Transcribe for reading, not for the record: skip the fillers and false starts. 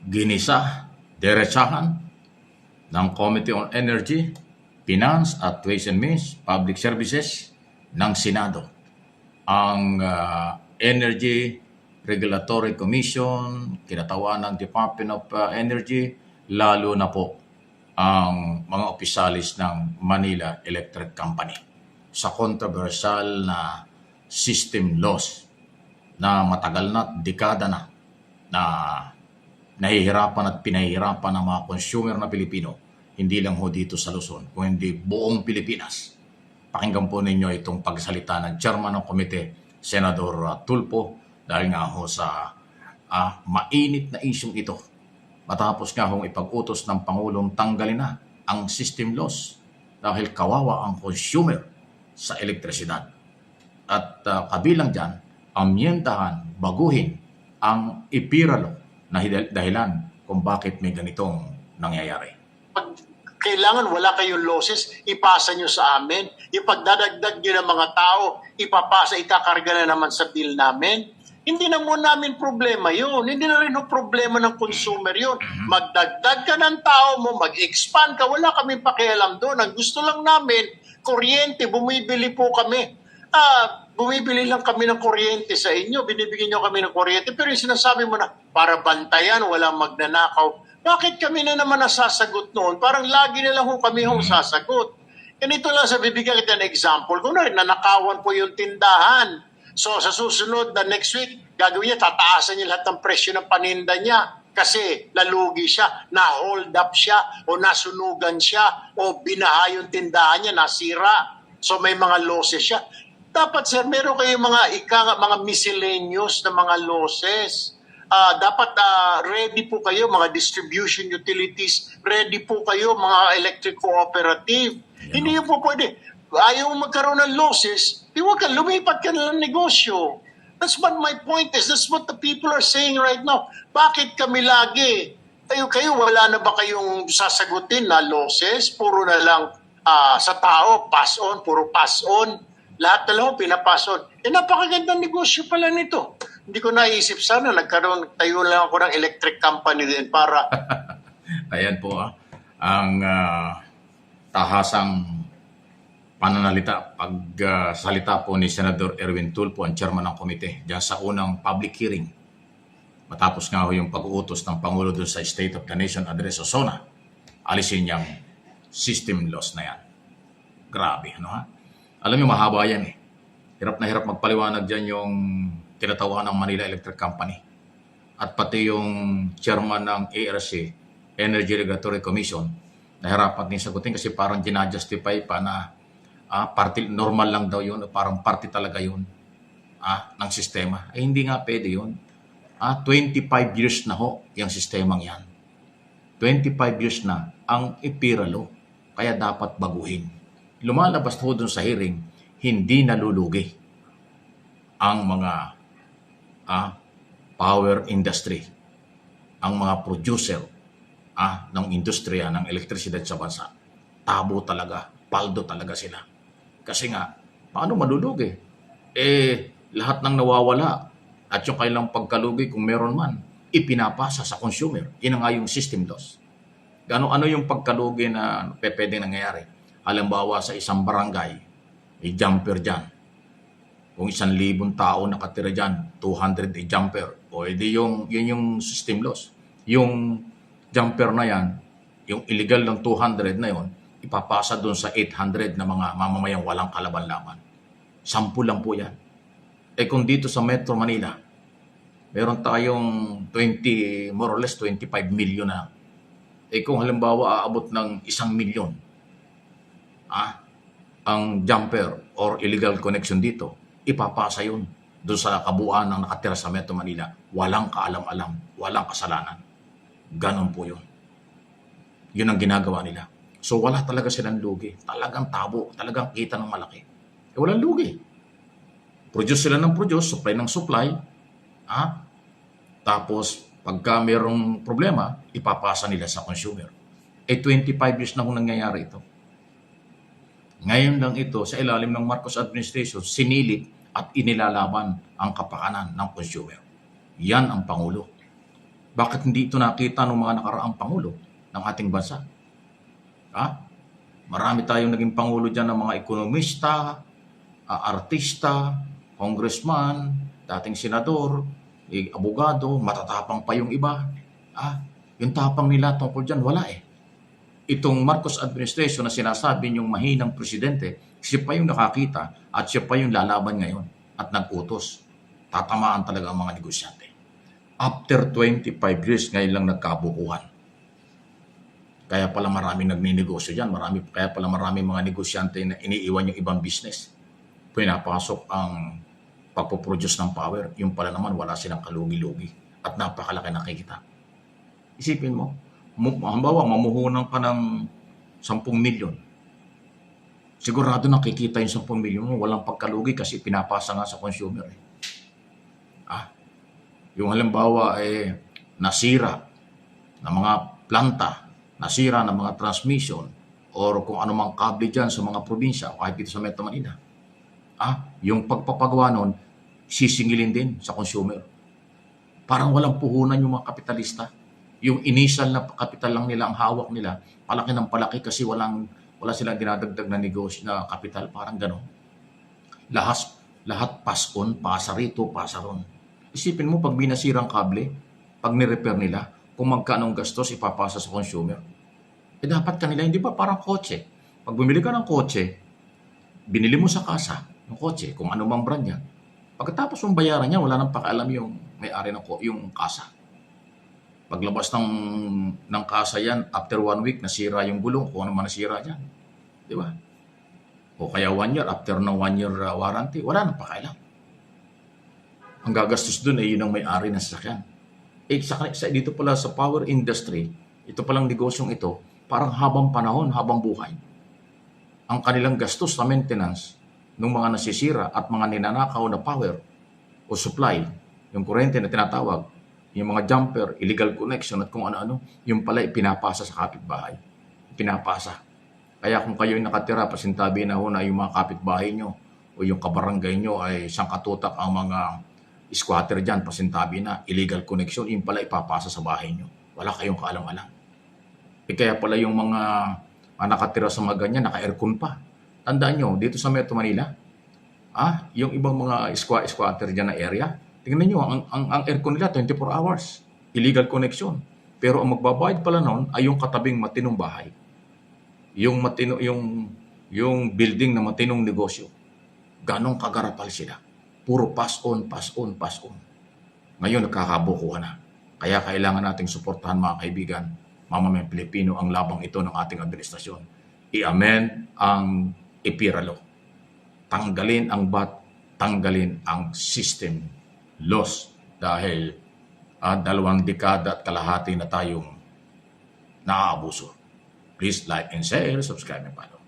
ginisa, diretsahan ng Committee on Energy, Finance at Ways and Means, Public Services ng Senado. Ang Energy Regulatory Commission, kinatawan ng Department of Energy, lalo na po ang mga opisyalis ng Manila Electric Company sa controversial na system loss na matagal na, dekada na nahihirapan at pinahihirapan ng mga consumer na Pilipino, hindi lang ho dito sa Luzon, kundi buong Pilipinas. Pakinggan po ninyo itong pagsalita ng chairman ng komite, Senador Tulfo, dahil nga ho sa mainit na isyong ito. Matapos nga hong ipag-utos ng Pangulong tanggalin na ang system loss dahil kawawa ang consumer sa elektrisidad. At kabilang dyan, amyendahan, baguhin ang IPIRA law na dahilan kung bakit may ganitong nangyayari. Kailangan wala kayong losses, ipasa nyo sa amin. Yung pagdadagdag nyo ng mga tao, ipapasa, ikakarga na naman sa bill namin. Hindi na mo namin problema yun. Hindi na rin problema ng consumer yun. Magdagdag ka ng tao mo, mag-expand ka, wala kaming pakialam doon. Ang gusto lang namin, kuryente, bumibili po kami. Bumibili lang kami ng kuryente sa inyo, binibigyan nyo kami ng kuryente, pero yung sinasabi mo na, para bantayan, walang magnanakaw. Bakit kami na naman nasasagot noon? Parang lagi na lang kami sasagot. Ganito lang sa bibigyan kita ng example. Kung nanakawan po yung tindahan. So sa susunod na next week, gagawin niya, tataasan niya lahat ng presyo ng paninda niya. Kasi lalugi siya, na-hold up siya, o nasunugan siya, o binaha yung tindahan niya, nasira. So may mga losses siya. Dapat sir, meron kayong mga miscellaneous na mga losses. Dapat ready po kayo, mga distribution utilities, ready po kayo, mga electric cooperative. Yeah. Hindi yun po pwede. Ayaw magkaroon ng losses, huwag ka, lumipat ka na ng negosyo. That's what my point is. That's what the people are saying right now. Bakit kami lagi? Kayo, wala na ba kayong sasagutin na losses? Puro na lang sa tao, pass on, puro pass on. Lahat na lang pinapass on. Napakagandang negosyo pala nito. Hindi ko naisip sana, tayo lang ako ng electric company din para... Ayan po ang tahasang pananalita, pagsalita po ni Senador Erwin Tulfo, ang chairman ng komite, diyan sa unang public hearing. Matapos nga ho yung pag-uutos ng Pangulo doon sa State of the Nation Address sa SONA, alisin niyang system loss na yan. Grabe, ano ha? Alam niyo, mahaba yan eh. Hirap na hirap magpaliwanag dyan yung tinatawa ng Manila Electric Company. At pati yung chairman ng ARC, Energy Regulatory Commission, nahirapan din sagutin kasi parang ginajustify pa na party, normal lang daw yun, parang party talaga yun ng sistema. Hindi nga pwede yun. 25 years na ho yung sistemang yan. 25 years na ang IPIRA law, kaya dapat baguhin. Lumalabas ho dun sa hearing, hindi nalulugi ang mga power industry, ang mga producer ng industriya ng elektrisidad sa bansa. Tabo talaga, paldo talaga sila. Kasi nga, paano malulugi? Lahat ng nawawala at yung kailang pagkalugi kung meron man, ipinapasa sa consumer. Yun nga yung system loss. Ano yung pagkalugi na pwedeng nangyayari? Halimbawa sa isang barangay, may jumper dyan. Kung 1,000 tao nakatira dyan, 200 jumper. O edi yun yung system loss. Yung jumper na yan, yung illegal ng 200 na yon, ipapasa doon sa 800 na mga mamamayang walang kalaban-laban. 10 lang po yan. Kung dito sa Metro Manila, meron tayong more or less 25 million na. Kung halimbawa aabot ng 1 million, ang jumper or illegal connection dito, ipapasa yun doon sa kabuuan ng nakatira sa Metro Manila. Walang kaalam-alam, walang kasalanan. Ganon po yun. Yun ang ginagawa nila. So wala talaga silang lugi. Talagang tabo, talagang kita ng malaki. Walang lugi. Produce sila ng produce, supply ng supply. Tapos pagka mayroong problema, ipapasa nila sa consumer. 25 years na kung nangyayari ito. Ngayon lang ito, sa ilalim ng Marcos administration, sinilip at inilalaban ang kapakanan ng consumer. Yan ang Pangulo. Bakit hindi ito nakita ng mga nakaraang pangulo ng ating bansa? Ha? Marami tayong naging pangulo dyan ng mga ekonomista, artista, congressman, dating senador, abogado, matatapang pa yung iba. Yung tapang nila tungkol dyan, wala eh. Itong Marcos administration na sinasabi niyong mahinang presidente, siya pa yung nakakita at siya pa yung lalaban ngayon at nag-utos. Tatamaan talaga ang mga negosyante. After 25 years, ngayon lang nagkabukuhan. Kaya pala maraming nagninegosyo dyan. Kaya pala maraming mga negosyante na iniiwan yung ibang business. Pinapasok ang pagpoproduce ng power. Yung pala naman wala silang kalugi-lugi. At napakalaki nakikita. Isipin mo, halimbawa mamuhunan ka ng 10 milyon. Sigurado nakikita yung 10 milyon mo, walang pagkalugi kasi pinapasa nga sa consumer. Yung halimbawa nasira ng mga planta, nasira ng mga transmission, or kung ano mang kable dyan sa mga probinsya o kahit dito sa Metro Manila. Yung pagpapagawa nun, sisingilin din sa consumer. Parang walang puhunan yung mga kapitalista. Yung initial na kapital lang nila, ang hawak nila, palaki ng palaki kasi wala silang dinadagdag na negosyo na kapital, parang gano'n. Lahat pass-on, pasa rito, pasa ron. Isipin mo, pag binasirang kable, pag ni-repair nila, kung magkanong gastos ipapasa sa consumer. Dapat kanila, hindi ba parang kotse? Pag bumili ka ng kotse, binili mo sa kasa ng kotse, kung ano mang brand yan. Pagkatapos mong bayaran niya, wala nang pakialam yung may-ari ng yung kasa. Paglabas ng kasa yan, after 1 week, nasira yung gulong, kung ano man nasira dyan. Di ba? O kaya 1 year, after ng 1 year warranty, wala nang pakialam. Ang gagastos doon ay yun ang may-ari ng sasakyan. Dito pala sa power industry, ito palang negosyong ito, parang habang panahon, habang buhay. Ang kanilang gastos sa maintenance ng mga nasisira at mga ninanakaw na power o supply, yung kurente na tinatawag, yung mga jumper, illegal connection at kung ano-ano, yung pala ipinapasa sa kapitbahay. Pinapasa. Kaya kung kayo nakatira, pasintabi na ho na yung mga kapitbahay nyo o yung kabarangay nyo ay siyang katutak ang mga squatter dyan, pasintabi na, illegal connection, yung pala ipapasa sa bahay nyo. Wala kayong kaalam-alam. Kaya pala yung mga nakatira sa mga ganyan, naka-aircon pa. Tandaan nyo, dito sa Metro Manila, yung ibang mga squatter dyan na area, tingnan nyo, ang aircon nila 24 hours. Illegal connection. Pero ang magbabayad pala noon ay yung katabing matinong bahay. Yung building na matinong negosyo. Ganong kagarapal sila. Puro pass on. Ngayon, nagkakabukuhan na. Kaya kailangan nating suportahan mga kaibigan, mamamayang Pilipino, ang labang ito ng ating administrasyon. I-amend ang ipiralo. Tanggalin ang BAT, tanggalin ang system loss. Dahil 2 dekada at kalahati na tayong naaabuso. Please like and share, subscribe and follow.